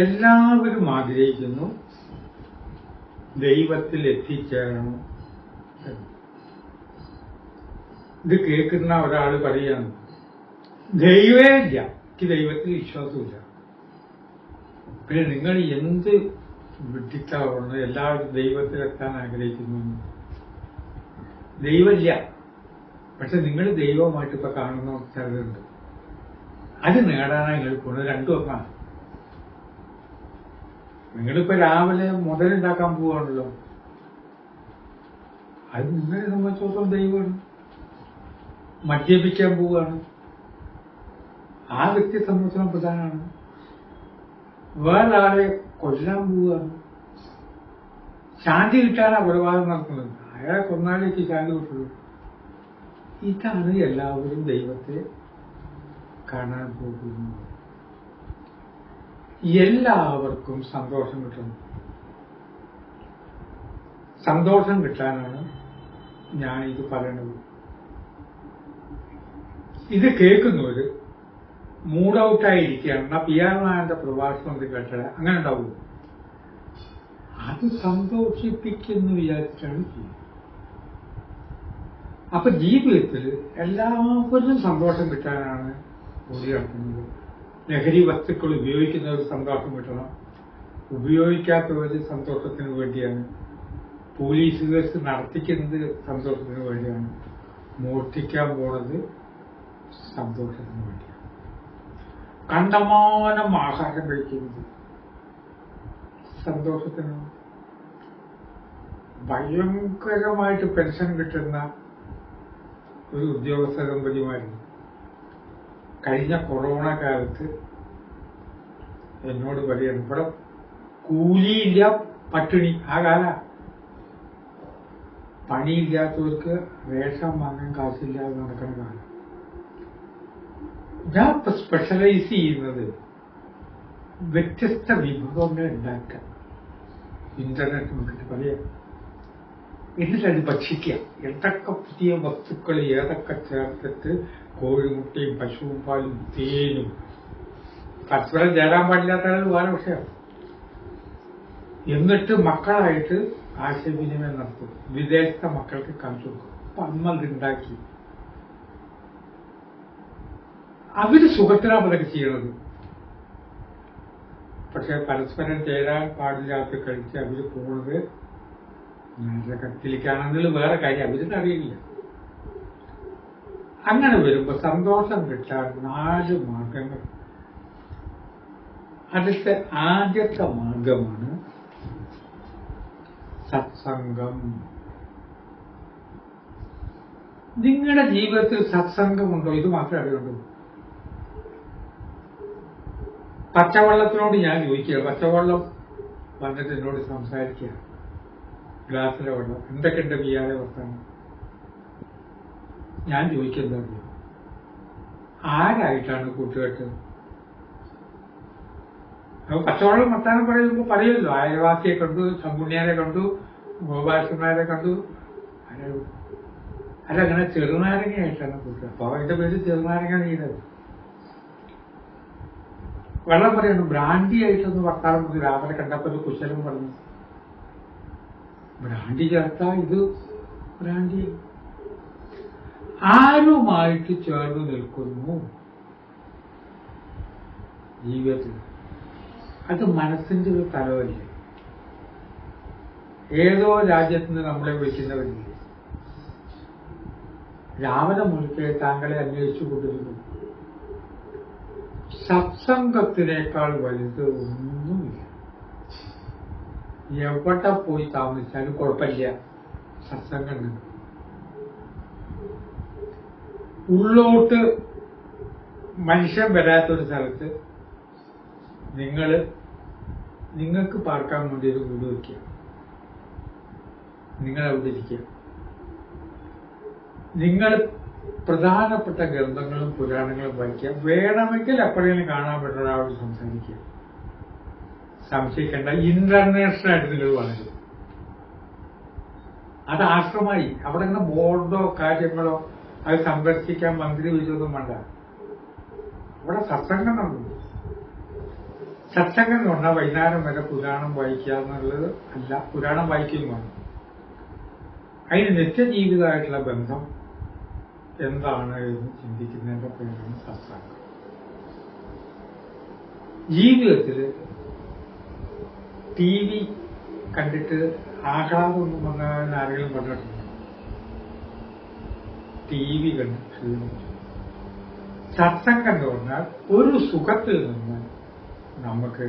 എല്ലാവരും ആഗ്രഹിക്കുന്നു ദൈവത്തിൽ എത്തിച്ചേരണം. ഇത് കേൾക്കുന്ന ഒരാൾ പറയാണ്, ദൈവേ ഇല്ല, എനിക്ക് ദൈവത്തിൽ വിശ്വാസമില്ല. പിന്നെ നിങ്ങൾ എന്ത് വിട്ടിട്ടാവുന്നത്? എല്ലാവരും ദൈവത്തിലെത്താൻ ആഗ്രഹിക്കുന്നു. ദൈവമില്ല, പക്ഷെ നിങ്ങൾ ദൈവമായിട്ട് ഇപ്പൊ കാണുന്ന ചിലരുണ്ട്. അത് നേടാനാണ് നിങ്ങൾ പോകുന്നത്. രണ്ടും ഒന്നാണ്. നിങ്ങളിപ്പോ രാവിലെ മുതലുണ്ടാക്കാൻ പോവാണല്ലോ, അത് നിങ്ങളെ സംബന്ധിച്ചിടത്തോളം ദൈവമാണ്. മദ്യപിക്കാൻ പോവുകയാണ്, ആ വ്യക്തിയെ സംബന്ധിച്ചിടത്തോളം പ്രധാനമാണ്. വേറൊരാളെ കൊല്ലാൻ പോവുകയാണ്, ശാന്തി കിട്ടാനാണ് കൊലപാതകം നടത്തുന്നത്. അയാളെ കൊന്നാലേക്ക് ശാന്തി കിട്ടുള്ളൂ. ഇതാണ് എല്ലാവരും ദൈവത്തെ കാണാൻ പോകുന്നത്. എല്ലാവർക്കും സന്തോഷം കിട്ടണം. സന്തോഷം കിട്ടാനാണ് ഞാൻ ഇത് പറയുന്നത്. ഇത് കേൾക്കുന്നവര് മൂഡ് ഔട്ടായിരിക്കുകയാണ്. എന്നാ പി ആർ നായന്റെ പ്രഭാഷണം കേട്ടത് അങ്ങനെ ഉണ്ടാവും. അത് സന്തോഷിപ്പിക്കുന്നു വിചാരിച്ചാണ് ചെയ്യുന്നത്. അപ്പൊ ജീവിതത്തിൽ എല്ലാവരും സന്തോഷം കിട്ടാനാണ് ഓടി നടക്കുന്നത്. ലഹരി വസ്തുക്കൾ ഉപയോഗിക്കുന്നവർ സന്തോഷം കിട്ടണം, ഉപയോഗിക്കാത്തവർ സന്തോഷത്തിന് വേണ്ടിയാണ്. പോലീസ് കേസ് നടത്തിക്കുന്നത് സന്തോഷത്തിന് വേണ്ടിയാണ്, മോഷ്ടിക്കാൻ പോണത് സന്തോഷത്തിന് വേണ്ടിയാണ്. കണ്ടമാനം ആഹാരം കഴിക്കുന്നത് സന്തോഷത്തിനാണ്. ഭയങ്കരമായിട്ട് പെൻഷൻ കിട്ടുന്ന ഒരു ഉദ്യോഗസ്ഥ ദമ്പതിമാരുണ്ട്. കഴിഞ്ഞ കൊറോണ കാലത്ത് എന്നോട് പറയാണ്, ഇവിടെ കൂലിയില്ല, പട്ടിണി. ആ കാല പണിയില്ലാത്തവർക്ക് റേഷൻ വാങ്ങാൻ കാശില്ലാതെ നടക്കുന്ന കാലം. ഞാൻ ഇപ്പൊ സ്പെഷ്യലൈസ് ചെയ്യുന്നത് വ്യത്യസ്ത വിഭവങ്ങൾ ഉണ്ടാക്കുക, ഇന്റർനെറ്റ് നോക്കിയിട്ട് പറയാം, എന്നിട്ടത് ഭക്ഷിക്കുക. എന്തൊക്കെ പുതിയ വസ്തുക്കൾ ഏതൊക്കെ ചേർത്തിട്ട്, കോഴിമുട്ടയും പശുവും പാലും തേനും, പരസ്പരം ചേരാൻ പാടില്ലാത്തതാണ് വേറെ വിഷയം. എന്നിട്ട് മക്കളായിട്ട് ആശയവിനിമയം നടത്തും, വിദേശത്തെ മക്കൾക്ക് കാണിച്ചു കൊടുക്കും. അപ്പൊ അമ്മ ഉണ്ടാക്കി അവര് സുഖത്തിനാണ് അതൊക്കെ ചെയ്യണത്. പക്ഷെ പരസ്പരം ചേരാൻ പാടില്ലാത്ത കഴിച്ച് അവര് പോണത് നരകത്തിലേക്കാണെന്നുള്ള വേറെ കാര്യം അവർക്ക് അറിയില്ല. അങ്ങനെ വരുമ്പോ സന്തോഷം കിട്ടാൻ 4 മാർഗങ്ങൾ. അതിലത്തെ ആദ്യത്തെ മാർഗമാണ് സത്സംഗം. നിങ്ങളുടെ ജീവിതത്തിൽ സത്സംഗമുണ്ടോ? ഇത് മാത്രമേ അറിയുള്ളൂ. പച്ചവെള്ളത്തിനോട് ഞാൻ ചോദിക്കുക, പച്ചവെള്ളം വന്നിട്ട് എന്നോട് സംസാരിക്കുക, ഗ്ലാസ്സിലെ വെള്ളം, എന്തൊക്കെയുണ്ട് പിയാതെ വർത്താനം. ഞാൻ ചോദിക്കുന്നത് ആരായിട്ടാണ് കൂട്ടുകെട്ട്? അപ്പൊ പച്ചവെള്ളം വർത്താനം പറയുമ്പോൾ പറയുമല്ലോ, അയൽവാസിയെ കണ്ടു, ശങ്കുണ്ണിയാരെ കണ്ടു, ഗോപാലകൃഷ്ണനാരെ കണ്ടു. അല്ല, അങ്ങനെ ചെറുനാരങ്ങയായിട്ടാണ് കൂട്ടുക. അപ്പൊ അതിന്റെ പേര് ചെറുനാരങ്ങ നീരത്. വെള്ളം പറയണു, ബ്രാൻഡി ആയിട്ടൊന്ന് വർത്താനം പറഞ്ഞു. രാവിലെ കണ്ടപ്പോ ഒരു കുശലം പറഞ്ഞു, ബ്രാൻഡി ചേർത്താ ഇത് ബ്രാൻഡി. ആരുമായിട്ട് ചേർന്ന് നിൽക്കുന്നു ജീവിതത്തിൽ, അത് മനസ്സിന്റെ ഒരു തലവല്ലേ. ഏതോ രാജ്യത്ത് നിന്ന് നമ്മളെ വിളിക്കുന്നവരില്ലേ, രാവിലെ മുഴുക്കെ താങ്കളെ അന്വേഷിച്ചു കൊണ്ടിരുന്നു. സത്സംഗത്തിനേക്കാൾ വലുത് ഒന്നുമില്ല. എവിടെ പോയി താമസിച്ചാലും കുഴപ്പമില്ല, സത്സംഗം ഉണ്ട്. ഉള്ളോട്ട് മനുഷ്യൻ വരാത്തൊരു സ്ഥലത്ത് നിങ്ങൾക്ക് പാർക്കാൻ വേണ്ടി ഒരു വീട് വയ്ക്കുക, നിങ്ങൾ അവിടെ ഇരിക്കുക. നിങ്ങൾ പ്രധാനപ്പെട്ട ഗ്രന്ഥങ്ങളും പുരാണങ്ങളും വായിക്കുക. വേണമെങ്കിൽ എപ്പോഴെങ്കിലും കാണാൻ പറ്റുന്ന ഒരാളോട് സംസാരിക്കുക. സംശയിക്കേണ്ട, ഇന്റർനാഷണൽ ആയിട്ട് നിങ്ങൾ വളരും. അത് ആശ്രമമായി. അവിടെ ഇങ്ങനെ ബോർഡോ കാര്യങ്ങളോ അത് സന്ദർശിക്കാൻ മന്ത്രി വിളിച്ചൊന്നും വേണ്ട. അവിടെ സത്സംഗം നടന്നു. സത്സംഗം എന്ന് പറഞ്ഞാൽ വൈകുന്നേരം വരെ പുരാണം വായിക്കുക എന്നുള്ളത് അല്ല. പുരാണം വായിക്കുകയും വേണം. അതിന് നിത്യജീവിതമായിട്ടുള്ള ബന്ധം എന്താണ് എന്ന് ചിന്തിക്കുന്നതിന്റെ പേരാണ് സത്സംഗം. ജീവിതത്തിൽ ടി വി കണ്ടിട്ട് ആഹ്ലാദമൊന്നും വന്ന ആരെങ്കിലും പറഞ്ഞിട്ടുണ്ട്? ടി വി കണ്ട് ക്ഷീണിച്ചു. സത്സംഗം എന്ന് പറഞ്ഞാൽ ഒരു സുഖത്തിൽ നിന്ന് നമുക്ക്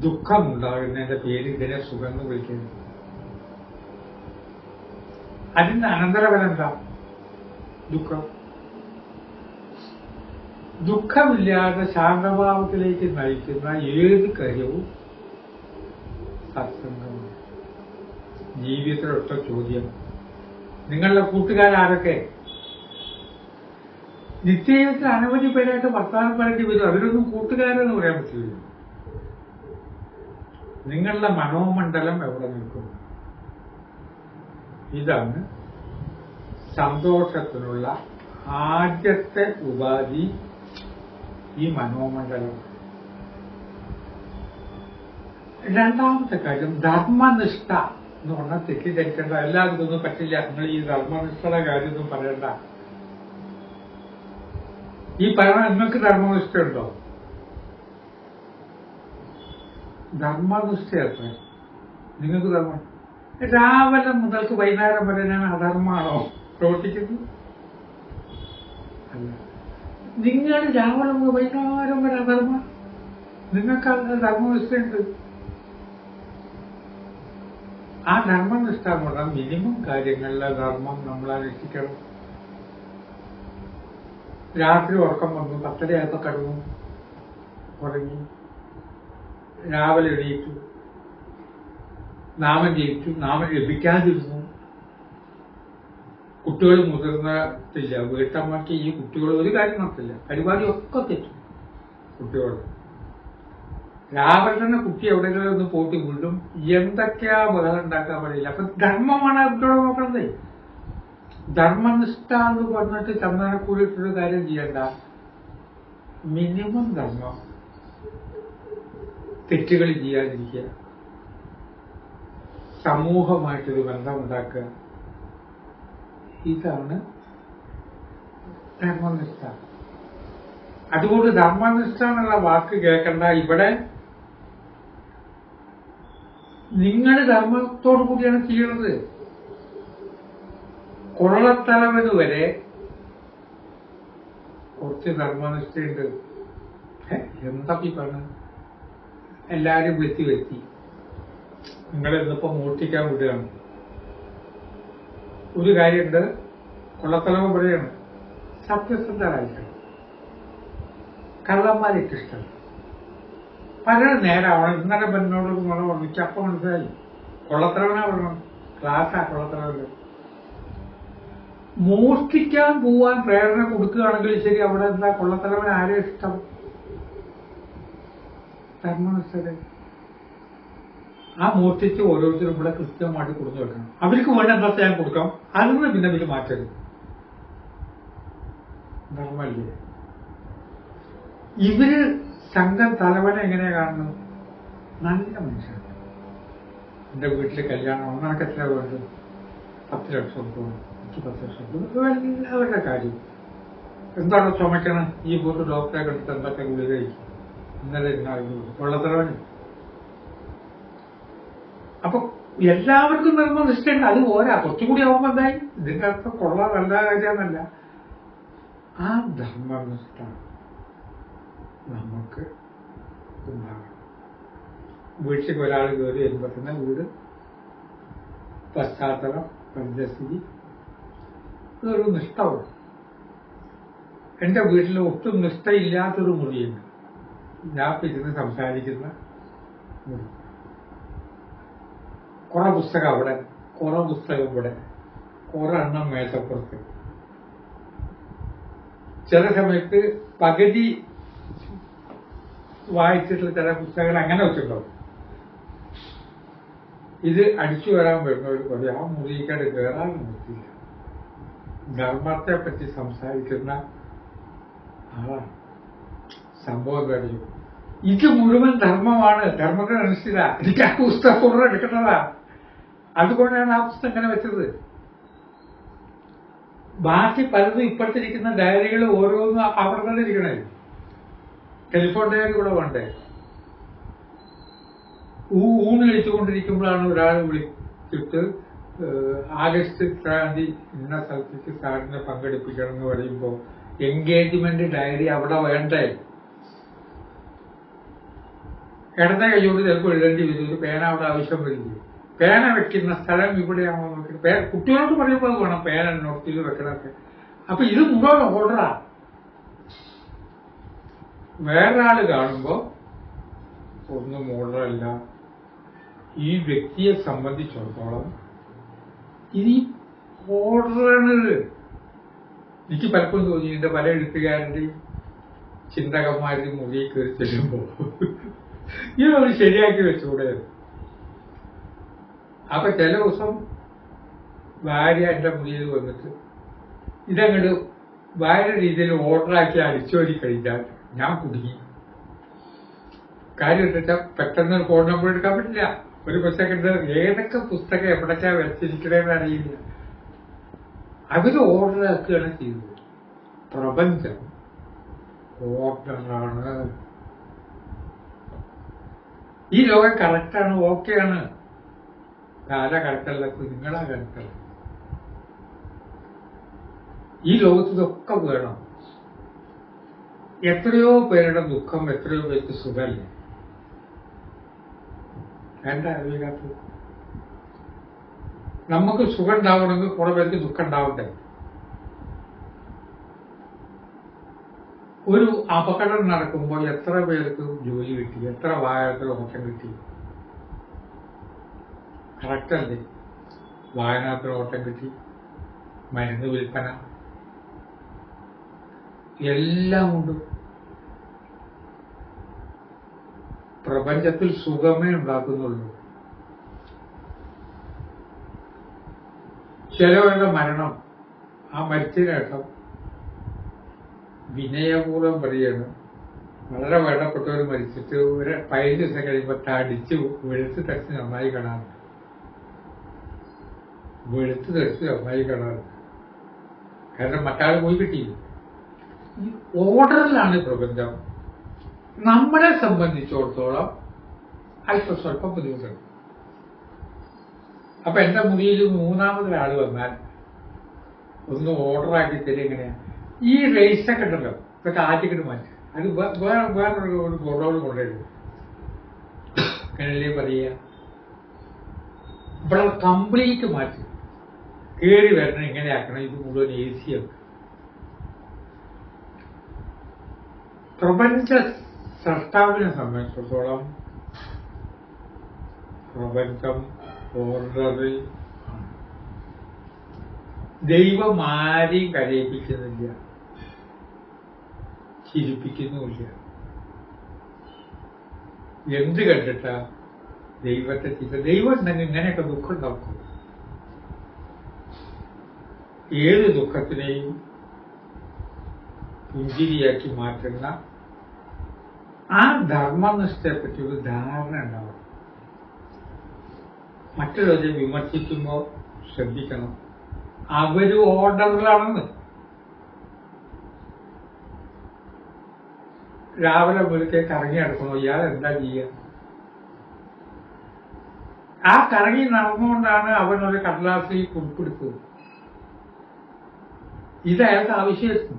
ദുഃഖമുണ്ടാകുന്നതിന്റെ പേര് ഇതിനെ സുഖം എന്ന് വിളിക്കുന്നത്. അതിന്റെ അനന്തരഫലം എന്താ? ദുഃഖം. ദുഃഖമില്ലാതെ ശാന്തഭാവത്തിലേക്ക് നയിക്കുന്ന ഏത് കാര്യവും സത്സംഗമാണ്. ജീവിതത്തിലൊറ്റ ചോദ്യം, നിങ്ങളുടെ കൂട്ടുകാരാരൊക്കെ? നിത്യജീവിതത്തിൽ അനവധി പേരായിട്ട് വർത്തമാനം പറയേണ്ടി വരും. അതിലൊന്നും കൂട്ടുകാരെന്ന് പറയാൻ പറ്റില്ല. നിങ്ങളുടെ മനോമണ്ഡലം എവിടെ നിൽക്കും? ഇതാണ് സന്തോഷത്തിനുള്ള ആദ്യത്തെ ഉപാധി, ഈ മനോമണ്ഡലം. രണ്ടാമത്തെ കാര്യം ധർമ്മനിഷ്ഠ എന്ന് പറഞ്ഞാൽ തെറ്റിദ്ധരിക്കേണ്ട. എല്ലാവർക്കും ഒന്നും പറ്റില്ല. നിങ്ങൾ ഈ ധർമ്മനിഷ്ഠയുടെ കാര്യമൊന്നും പറയണ്ട. ഈ പറഞ്ഞ നിങ്ങൾക്ക് ധർമ്മനിഷ്ഠയുണ്ടോ? ധർമ്മനിഷ്ഠയത്ര നിങ്ങൾക്ക് ധർമ്മം. രാവിലെ മുതൽക്ക് വൈകുന്നേരം വരെ ഞാൻ അധർമ്മമാണോ പ്രവർത്തിക്കുന്നത്? അല്ല. നിങ്ങൾ രാവിലെ മുതൽ വൈകുന്നേരം വരെ അധർമ്മ, നിങ്ങൾക്ക് ധർമ്മനിഷ്ഠയുണ്ട്. ആ ധർമ്മനിഷ്ഠ എന്ന് പറഞ്ഞാൽ മിനിമം കാര്യങ്ങളിലെ ധർമ്മം നമ്മൾ അനുഷ്ഠിക്കണം. രാത്രി ഉറക്കം വന്നു, 10:30 കടന്നു ഉറങ്ങി, രാവിലെ എണീറ്റു, നാമം ജയിച്ചു, നാമം ലഭിക്കാതിരുന്നു. കുട്ടികൾ മുതിർന്നിട്ടില്ല. വീട്ടമ്മയ്ക്ക് ഈ കുട്ടികൾ ഒരു കാര്യം നടത്തില്ല. പരിപാടിയൊക്കെ തെറ്റും. കുട്ടികൾ രാവിലെ തന്നെ കുട്ടി എവിടെയെങ്കിലും ഒന്ന് പോയിട്ട് വീണ്ടും എന്തൊക്കെയാ ബഹളം ഉണ്ടാക്കാൻ പാടില്ല. അപ്പൊ ധർമ്മമാണ് കുട്ടികളെ നോക്കണത്. ധർമ്മനിഷ്ഠ എന്ന് പറഞ്ഞിട്ട് ചന്ദനക്കൂടിയിട്ടൊരു കാര്യം ചെയ്യണ്ട. മിനിമം ധർമ്മം, തെറ്റുകൾ ചെയ്യാതിരിക്കുക, സമൂഹമായിട്ടൊരു ബന്ധമുണ്ടാക്കുക. ഇതാണ് ധർമ്മനിഷ്ഠ. അതുകൊണ്ട് ധർമ്മനിഷ്ഠ എന്നുള്ള വാക്ക് കേൾക്കണ്ട. ഇവിടെ നിങ്ങൾ ധർമ്മത്തോടു കൂടിയാണ് ചെയ്യുന്നത്. കൊള്ളത്തലവന് വരെ കുറച്ച് ധർമ്മനിഷ്ഠയുണ്ട്. എന്താ ഈ പറഞ്ഞത്? എല്ലാരും വെത്തി നിങ്ങളിന്നിപ്പോ മോഷ്ടിക്കാൻ വിടുകയാണ്. ഒരു കാര്യമുണ്ട്, കൊള്ളത്തലവൻ പറയാണ് സത്യസന്ധരായിരിക്കണം, കള്ളന്മാരേക്ക് ഇഷ്ടം. പലരും നേരാവണം. ഇന്നലെ എന്നോട് നുണ പറഞ്ഞു, അപ്പം മനസ്സിലായി. കൊള്ളത്തലവനാ പറയണം. ക്ലാസ്സാ കൊള്ളത്തലവന്. മോഷ്ടിക്കാൻ പോവാൻ പ്രേരണ കൊടുക്കുകയാണെങ്കിൽ ശരി, അവിടെ എന്താ കൊള്ളത്തലവൻ ആരെ ഇഷ്ടം? ധർമ്മനിഷ്ഠ. ആ മോഷ്ടിച്ച് ഓരോരുത്തരും ഇവിടെ കൃത്യമായിട്ട് കൊടുത്തു വെക്കണം. അവർക്ക് വേണ്ട എന്താ ഞാൻ കൊടുക്കാം, അതിന് പിന്നെ അവർ മാറ്റരുത്. ധർമ്മല്ലേ? ഇവര് സംഘം തലവനെ എങ്ങനെയാ കാണുന്നത്? നല്ല മനുഷ്യൻ. എന്റെ വീട്ടില് കല്യാണം ഒന്നാൾക്ക് എത്ര വേണ്ടത്? 10 ലക്ഷം രൂപ, 10 ലക്ഷം രൂപ. എല്ലാവരുടെ കാര്യം എന്താണ് ചുമക്കണം? ഈ പോയിട്ട് ഡോക്ടറെ കണ്ടിട്ട് എന്തൊക്കെ ഗുളിക കഴിക്കും. ഇന്നലെ കൊള്ളത്തലവന്. അപ്പൊ എല്ലാവർക്കും ധർമ്മനിഷ്ഠയുണ്ട്. അത് പോരാ, കുറച്ചുകൂടി ആവുമ്പോ എന്തായി? ഇതിന്റെ അർത്ഥം കൊള്ള നല്ല കാര്യമെന്നല്ല. ആ ധർമ്മനിഷ്ഠ നമുക്ക് ഉണ്ടാകണം. വീട്ടിലേക്ക് ഒരാൾ കയറി വരുമ്പോ തന്നെ വീട്, പശ്ചാത്തലം, പരിസ്ഥിതി, ഇതൊരു നിഷ്ഠവും. എന്റെ വീട്ടിൽ ഒട്ടും നിഷ്ഠയില്ലാത്തൊരു മുറിയുണ്ട്. ഞാൻ ഇരുന്ന് സംസാരിക്കുന്ന മുറി. കുറെ പുസ്തകം അവിടെ, കുറെ പുസ്തകം ഇവിടെ, കുറെ എണ്ണം മേശപ്പുറത്ത്. ചില സമയത്ത് പകുതി വായിച്ചിട്ടുള്ള ചില പുസ്തകങ്ങൾ അങ്ങനെ വെച്ചിട്ടുണ്ടാവും. ഇത് അടിച്ചു വരാൻ വരുന്നവർ പറയും ആ മുറിക്കാട് കയറാൻ നിർത്തിയില്ല. ധർമ്മത്തെ പറ്റി സംസാരിക്കുന്ന ആളാണ്. സംഭവം കഴിയും. ഇത് മുഴുവൻ ധർമ്മമാണ്, ധർമ്മത്തിനനുസരിച്ച എനിക്ക് ആ പുസ്തകം ഫുള്ള് എടുക്കുന്നതാ. അതുകൊണ്ടാണ് ആ പുസ്തകം ഇങ്ങനെ വെച്ചത്. ബാക്കി പലതും ഇപ്പോഴത്തിരിക്കുന്ന ഡയറികൾ ഓരോന്നും അവിടെ തന്നെ ഇരിക്കണേ. ടെലിഫോൺ ഡയറി കൂടെ വേണ്ടേ? ഊണ് കഴിച്ചുകൊണ്ടിരിക്കുമ്പോഴാണ് ഒരാൾ വിളിച്ചിട്ട് ആഗസ്റ്റ് 3 ഇന്ന സ്ഥലത്തേക്ക് സാറിനെ പങ്കെടുപ്പിക്കണം എന്ന് പറയുമ്പോൾ എൻഗേജ്മെന്റ് ഡയറി അവിടെ വേണ്ടേ? ഇടത്തെ കൈയോട് ചിലപ്പോൾ എഴുതേണ്ടി വരും. ഒരു പേന അവിടെ ആവശ്യം വരില്ല. പേന വെക്കുന്ന സ്ഥലം ഇവിടെയാണോ നോക്കിയിട്ട് കുട്ടികളോട് പറയുമ്പോൾ വേണം പേന നോട്ടിൽ വെക്കണൊക്കെ. അപ്പൊ ഇത് മുഴുവൻ ഓർഡറാ. വേറൊരാള് കാണുമ്പോ ഒന്നും ഓർഡറല്ല. ഈ വ്യക്തിയെ സംബന്ധിച്ചിടത്തോളം ഇത് ഓർഡറാണ്. എനിക്ക് പലപ്പോഴും തോന്നി എന്റെ പല എഴുത്തുകാരന്റെയും ചിന്തകന്മാരുടെയും മുറിയിൽ കയറി ചെല്ലുമ്പോ ഇതൊന്ന് ശരിയാക്കി വെച്ചുകൂടെ. അപ്പൊ ചില ദിവസം ഭാര്യ എന്റെ മുറിയിൽ വന്നിട്ട് ഇതങ്ങോട്ട് വേറെ രീതിയിൽ ഓർഡറാക്കി അടിച്ചോടി കഴിഞ്ഞാൽ ഞാൻ കുടുങ്ങി. കാര്യം എന്താ വെച്ചാൽ പെട്ടെന്ന് ഫോൺ നമ്പർ എടുക്കാൻ പറ്റില്ല. ഒരു പുസ്തകം ഏതൊക്കെ പുസ്തകം എവിടേക്കാ വെച്ചിരിക്കണേന്ന് അറിയില്ല. അവര് ഓർഡറാക്കുകയാണ് ചെയ്തത്. പ്രപഞ്ചം ഓർഡറാണ്. ഈ ലോകം കറക്റ്റാണ്, ഓക്കെയാണ്. ആരാ കറക്റ്റല്ല? നിങ്ങളാ കറക്റ്റല്ല. ഈ ലോകത്ത് ഇതൊക്കെ വേണം. എത്രയോ പേരുടെ ദുഃഖം, എത്രയോ പേർക്ക് സുഖമല്ലേ? എന്താ അറിയാത്തത്? നമുക്ക് സുഖം ഉണ്ടാവണമെങ്കിൽ കുറെ പേർക്ക് ദുഃഖം ഉണ്ടാവട്ടെ. ഒരു അപകടം നടക്കുമ്പോൾ എത്ര പേർക്ക് ജോലി കിട്ടി, എത്ര വാഹനത്തിൽ ഓട്ടം കിട്ടി? കറക്റ്റല്ലേ? വാഹനത്തിൽ ഓട്ടം കിട്ടി, മരുന്ന് വിൽപ്പന, എല്ലാം ഉണ്ട്. പ്രപഞ്ചത്തിൽ സുഖമേ ഉണ്ടാക്കുന്നുള്ളൂ. ചിലവരുടെ മരണം, ആ മരിച്ചതിനേഷം വിനയപൂർവ്വം പറയാണ്, വളരെ വേണ്ടപ്പെട്ടവർ മരിച്ചിട്ട് ഒരു 15 ദിവസം കഴിയുമ്പോൾ തടിച്ച് വെളുത്ത് തടിച്ച് നന്നായി കാണാറുണ്ട്. വെളുത്ത് തടിച്ച് നന്നായി കാണാറുണ്ട്. കാരണം മറ്റാൾ പോയി കിട്ടിയില്ല. ഈ ഓർഡറിലാണ് പ്രപഞ്ചം. നമ്മളെ സംബന്ധിച്ചിടത്തോളം അല്പം സ്വല്പം ബുദ്ധിമുട്ടുണ്ട്. അപ്പൊ എന്റെ മുറിയിൽ മൂന്നാമതൊരാൾ വന്നാൽ ഒന്ന് ഓർഡറാക്കി തരും. എങ്ങനെയാ? ഈ റേസൊക്കെ ഉണ്ടല്ലോ, ഇതൊക്കെ ആറ്റിക്കിട്ട് മാറ്റി അത് വേറൊരു ഗോഡൗൺ കൊണ്ടുവരും. അങ്ങനല്ലേ പറയുക? ഇവിടെ കംപ്ലീറ്റ് മാറ്റി കയറി വരണം. എങ്ങനെയാക്കണം? ഇത് മുഴുവൻ AC ആണ്. പ്രപഞ്ച സൃഷ്ടാവിനെ സംബന്ധിച്ചിടത്തോളം പ്രപഞ്ചം ഓർഡറിൽ ആണ്. ദൈവം ആരെയും കരയിപ്പിക്കുന്നില്ല, ചിരിപ്പിക്കുന്നുമില്ല. എന്ത് കണ്ടിട്ടാ ദൈവത്തെ ദൈവം ഉണ്ടെങ്കിൽ ഇങ്ങനെയൊക്കെ ദുഃഖം ഉണ്ടാക്കും. ഏത് ദുഃഖത്തിനെയും പുഞ്ചിരിയാക്കി മാറ്റുന്ന ആ ധർമ്മനിഷ്ഠയെപ്പറ്റി ഒരു ധാരണ ഉണ്ടാവും. മറ്റുള്ളവരെ വിമർശിക്കുമ്പോൾ ശ്രദ്ധിക്കണം, അവര് ഓർഡറിലാണെന്ന്. രാവിലെ മുതലേ കറങ്ങി നടക്കണോ? ഇയാൾ എന്താ ചെയ്യുക? ആ കറങ്ങി നടന്നുകൊണ്ടാണ് അവനൊരു കടലാസിൽ കുറിപ്പെടുത്തത്. ഇത് അയാൾക്ക് ആവശ്യമായിരുന്നു.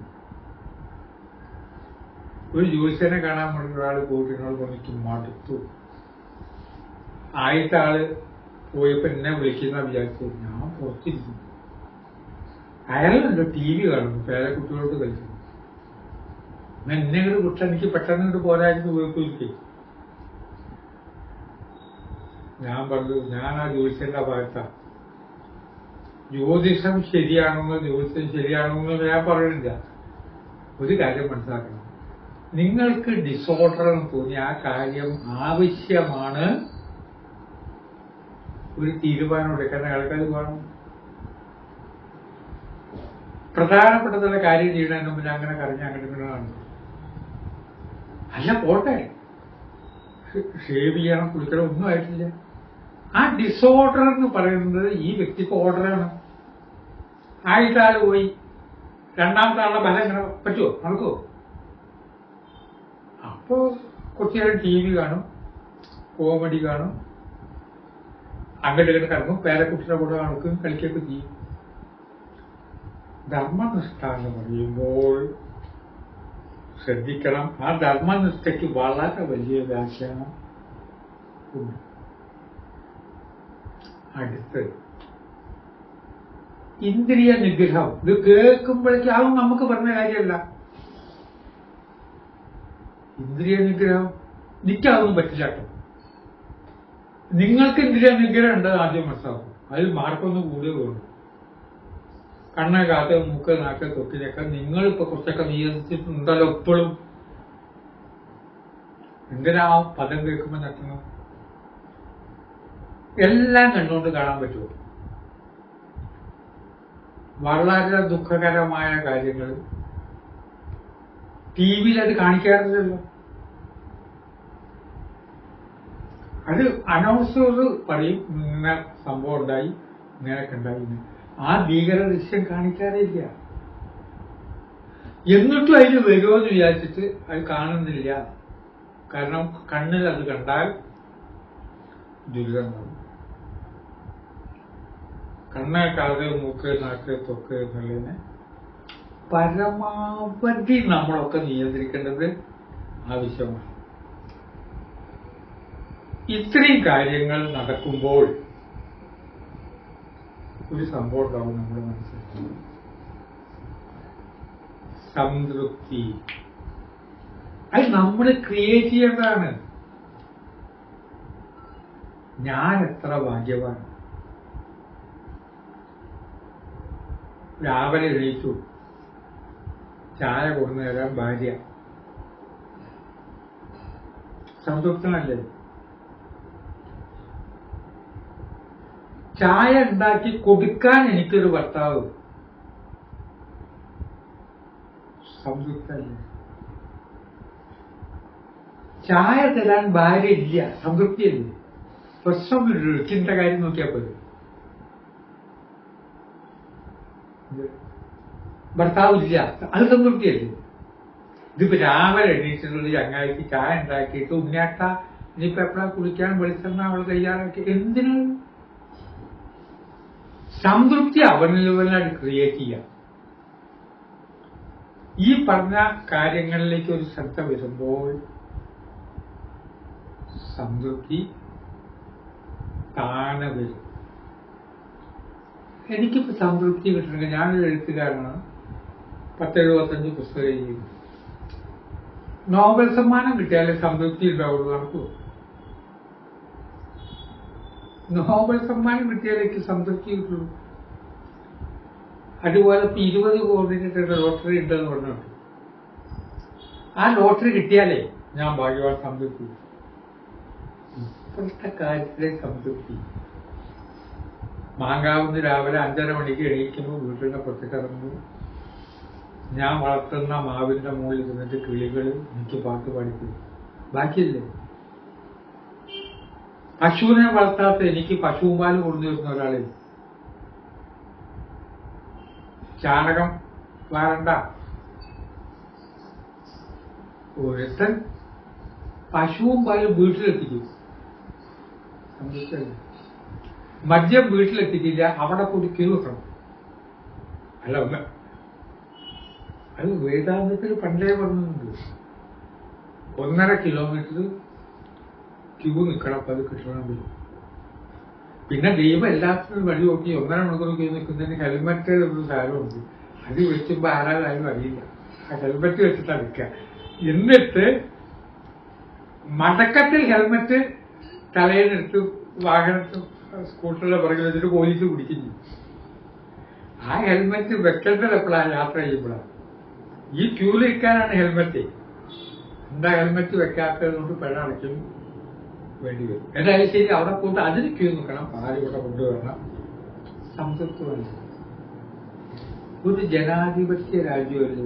ഒരു ജ്യോത്സ്യനെ കാണാൻ വേണ്ടി ഒരാൾ പോയിട്ടിനോട് എനിക്ക് മടുത്തു. ആദ്യത്തെ ആള് പോയപ്പോ എന്നെ വിളിക്കുന്ന വിചാരിച്ചു. ഞാൻ പുറത്തിരിക്കുന്നു. അയാളുണ്ടോ TV കാണുന്നു, പേരെ കുട്ടികളോട് കളിക്കുന്നു. എന്നെ ഇങ്ങോട്ട് വിട്ടാൽ എനിക്ക് പെട്ടെന്ന് ഇങ്ങോട്ട് പോരായിരുന്നു. വീട്ടിലേക്ക് ഞാൻ പറഞ്ഞു, ഞാൻ ആ ജ്യോത്സ്യന്റെ ഭാഗത്താ. ജ്യോതിഷം ശരിയാണെന്നോ ജ്യോതിഷം ശരിയാണെന്നോ ഞാൻ പറയുന്നില്ല. ഒരു കാര്യം മനസ്സിലാക്കണം, നിങ്ങൾക്ക് ഡിസോർഡർ എന്ന് തോന്നിയ ആ കാര്യം ആവശ്യമാണ്. ഒരു തീരുമാനം എടുക്കാൻ ആൾക്കാർ വേണം. പ്രധാനപ്പെട്ടതുള്ള കാര്യം ചെയ്യണതിന് മുമ്പ് അങ്ങനെ കരഞ്ഞ അങ്ങനെ കാണുന്നു. അല്ല പോട്ടെ, ഷേവ് ചെയ്യണം, കുളിക്കണം, ഒന്നും ആയിട്ടില്ല. ആ ഡിസോർഡർ എന്ന് പറയുന്നത് ഈ വ്യക്തിക്ക് ഓർഡറാണ്. ആദ്യത്തെ ആള് പോയി, രണ്ടാമത്തെ ആളുടെ ബലം ഇങ്ങനെ പറ്റുമോ, നടക്കുമോ? അപ്പോ കുറച്ചു നേരം TV കാണും, കോമഡി കാണും, അങ്ങോട്ട് ഇങ്ങോട്ട് കിടക്കും, പേരക്കുട്ടിയുടെ കൂടെ നടക്കും, കളിക്കുകയൊക്കെ ചെയ്യും. ധർമ്മനിഷ്ഠ എന്ന് പറയുമ്പോൾ ശ്രദ്ധിക്കണം, ആ ധർമ്മനിഷ്ഠയ്ക്ക് വളരെ വലിയ വ്യാഖ്യാനം ഉണ്ട്. അടുത്ത് ഇന്ദ്രിയ നിഗ്രഹം. ഇത് കേൾക്കുമ്പോഴേക്കും അതും നമുക്ക് പറഞ്ഞ കാര്യമല്ല. ഇന്ദ്രിയ നിഗ്രഹം എനിക്കതൊന്നും പറ്റില്ല കേട്ടോ. നിങ്ങൾക്ക് ഇന്ദ്രിയ നിഗ്രഹം ഉണ്ട് ആദ്യം മനസ്സിലാക്കും. അതിൽ മാർക്കൊന്നും കൂടിയേ വേണം. കണ്ണ്, കാത്ത്, മൂക്ക്, നാക്ക്, തൊക്കിലൊക്കെ നിങ്ങളിപ്പോ കുറച്ചൊക്കെ നിയന്ത്രിച്ചിട്ടുണ്ടല്ലോ എപ്പോഴും. എന്തിനാ പദം കേൾക്കുമ്പോ നടക്കുന്നു? എല്ലാം കണ്ടുകൊണ്ട് കാണാൻ പറ്റുമോ? വളരെ ദുഃഖകരമായ കാര്യങ്ങൾ TV അത് കാണിക്കാറില്ലല്ലോ. അത് അനൗൺസ് പറയും, ഇങ്ങനെ സംഭവം ഉണ്ടായി, ഇങ്ങനെയൊക്കെ ഉണ്ടായി. ആ ഭീകര ദൃശ്യം കാണിക്കാറില്ല. എന്നിട്ടും അതിന് വരുമോന്ന് വിചാരിച്ചിട്ട് അത് കാണുന്നില്ല. കാരണം കണ്ണിൽ അത് കണ്ടാൽ ദുരിതം. കണ്ണ്, കാത്, മൂക്ക്, നാക്ക്, തൊക്ക് എന്നുള്ളതിനെ പരമാവധി നമ്മളൊക്കെ നിയന്ത്രിക്കേണ്ടത് ആവശ്യമാണ്. ഇത്രയും കാര്യങ്ങൾ നടക്കുമ്പോൾ ഒരു സംഭവം ഉണ്ടാവും നമ്മുടെ മനസ്സിൽ. സംതൃപ്തി. അത് നമ്മൾ ക്രിയേറ്റ് ചെയ്യേണ്ടതാണ്. ഞാൻ എത്ര ഭാഗ്യവാൻ. രാവിലെ എണീറ്റു, ചായ കൊണ്ടു തരാൻ ഭാര്യ. സംതൃപ്തനല്ലേ? ചായ ഉണ്ടാക്കി കൊടുക്കാൻ എനിക്കൊരു ഭർത്താവ്. സംതൃപ്തല്ലേ? ചായ തരാൻ ഭാര്യ ഇല്ല, സംതൃപ്തിയല്ലേ? പ്രശ്നം ചിന്ത കാര്യം നോക്കിയാൽ പോലും. ഭർത്താവ് ഇല്ല, അത് സംതൃപ്തിയല്ലേ? ഇതിപ്പോ രാവിലെ എണീറ്റിട്ടുള്ള ചങ്ങായിക്ക് ചായ ഉണ്ടാക്കിയിട്ട് ഉണ്ണിയാട്ട ഇനിയിപ്പോ എപ്പോഴാ കുളിക്കാൻ വെളിച്ചെണ്ണ അവൾ തയ്യാറാക്കി. എന്തിനാണ്? സംതൃപ്തി അവനിലവനായിട്ട് ക്രിയേറ്റ് ചെയ്യാം. ഈ പറഞ്ഞ കാര്യങ്ങളിലേക്ക് ഒരു ശ്രദ്ധ വരുമ്പോൾ സംതൃപ്തി താനെ വരും. എനിക്കിപ്പോ സംതൃപ്തി കിട്ടണമെങ്കിൽ, ഞാനൊരു എഴുത്തുകാരനാണ്, 10-75 പുസ്തകം എഴുതി. നോബൽ സമ്മാനം കിട്ടിയാലേ സംതൃപ്തി ഉണ്ടാവുള്ളൂ. നടക്കുമോ? നോബൽ സമ്മാനം കിട്ടിയാലേക്ക് സംതൃപ്തി കിട്ടുള്ളൂ. അതുപോലെ ഇപ്പൊ 20 കോടിയുടെ ലോട്ടറി ഉണ്ടെന്ന് പറഞ്ഞിട്ട് ആ ലോട്ടറി കിട്ടിയാലേ ഞാൻ ഭാഗ്യവാൻ, സംതൃപ്തി. ഇപ്പോഴത്തെ കാര്യത്തിലെ സംതൃപ്തി. മാങ്കാവുന്ന് രാവിലെ 5:30 മണിക്ക് എണീക്കുമ്പോൾ വീട്ടിൽ പുറത്തേക്ക് ഇറങ്ങുമ്പോൾ ഞാൻ വളർത്തുന്ന മാവിന്റെ മുകളിൽ ഇരുന്നിട്ട് കിളികൾ എനിക്ക് പാട്ട് പാടിക്കും. ബാക്കിയല്ലേ? പശുവിനെ വളർത്താത്ത എനിക്ക് പശുപാല് കൊണ്ടു വരുന്ന ഒരാളെ ചാണകം വാരണ്ട. ഒരുത്തൻ പശുവും പാലും വീട്ടിലെത്തിക്കും. മദ്യം വീട്ടിലെത്തിക്കില്ല, അവിടെ പോയി ക്യൂ വെക്കണം. അല്ല, അത് വേദാന്തത്തിൽ പണ്ടേ പറഞ്ഞിട്ടുണ്ട്. 1.5 കിലോമീറ്റർ ക്യൂ നിൽക്കണം, അപ്പൊ അത് കിട്ടണമെങ്കിൽ. പിന്നെ ദൈവം എല്ലാത്തിനും വഴി നോക്കി 1.5 മണിക്കൂർ ക്യൂ നിൽക്കുന്നതിന് ഹെൽമെറ്റ് ഒരു സാധനമുണ്ട്. അത് വെച്ചുമ്പോ ആരാലും അറിയില്ല. ആ ഹെൽമെറ്റ് വെച്ചിട്ട് നിൽക്കുക. എന്നിട്ട് മടക്കത്തിൽ ഹെൽമെറ്റ് തലയിലെടുത്ത് വാഹനത്തിൽ സ്കൂട്ടറിന്റെ പുറകിൽ വെച്ചിട്ട് പോലീസ് പിടിക്കുന്നു. ആ ഹെൽമെറ്റ് വെക്കേണ്ടത് എപ്പോഴാണ്? യാത്ര ചെയ്യുമ്പോഴാണ്. ഈ ക്യൂല് നിൽക്കാനാണ് ഹെൽമെറ്റ്. എന്താ ഹെൽമെറ്റ് വെക്കാത്തത് കൊണ്ട് പിഴ അടയ്ക്കും വേണ്ടി വരും. എന്തായാലും ശരി, അവിടെ പോയിട്ട് അതിന് ക്യൂ നിൽക്കണം, ആര് ഇവിടെ കൊണ്ടുവരണം. സംതൃപ്തമല്ല. ഒരു ജനാധിപത്യ രാജ്യമല്ലേ.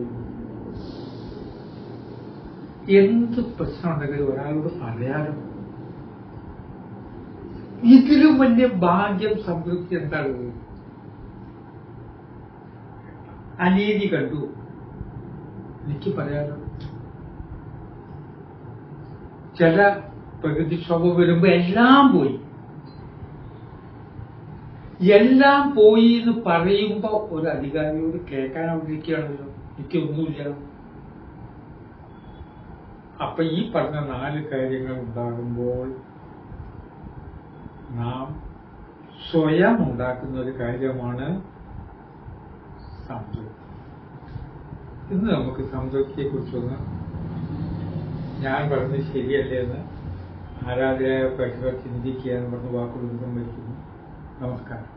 എന്ത് പ്രശ്നം ഉണ്ടെങ്കിലും ഒരാളോട് പറയാലോ. ഇതിലും വലിയ ഭാഗ്യം, സംതൃപ്തി എന്താണ്? അനീതി കണ്ടു, എനിക്ക് പറയാലോ. ചില പ്രകൃതിക്ഷോഭം വരുമ്പോ എല്ലാം പോയി എന്ന് പറയുമ്പോ ഒരു അധികാരിയോട് കേൾക്കാൻ ആഗ്രഹിക്കുകയാണല്ലോ, എനിക്കൊന്നുമില്ല. അപ്പൊ ഈ പറഞ്ഞ 4 കാര്യങ്ങൾ ഉണ്ടാകുമ്പോൾ നാം സ്വയം ഉണ്ടാക്കുന്ന ഒരു കാര്യമാണ് സംതൃപ്തി. ഇന്ന് നമുക്ക് സംതൃപ്തിയെ കുറിച്ചൊന്ന്, ഞാൻ പറഞ്ഞത് ശരിയല്ലേ എന്ന് ആരാധകരായ പ്രേക്ഷകർ ചിന്തിക്കുക എന്ന് പറഞ്ഞ് വാക്കുകൾ സംഭവിക്കുന്നു. നമസ്കാരം.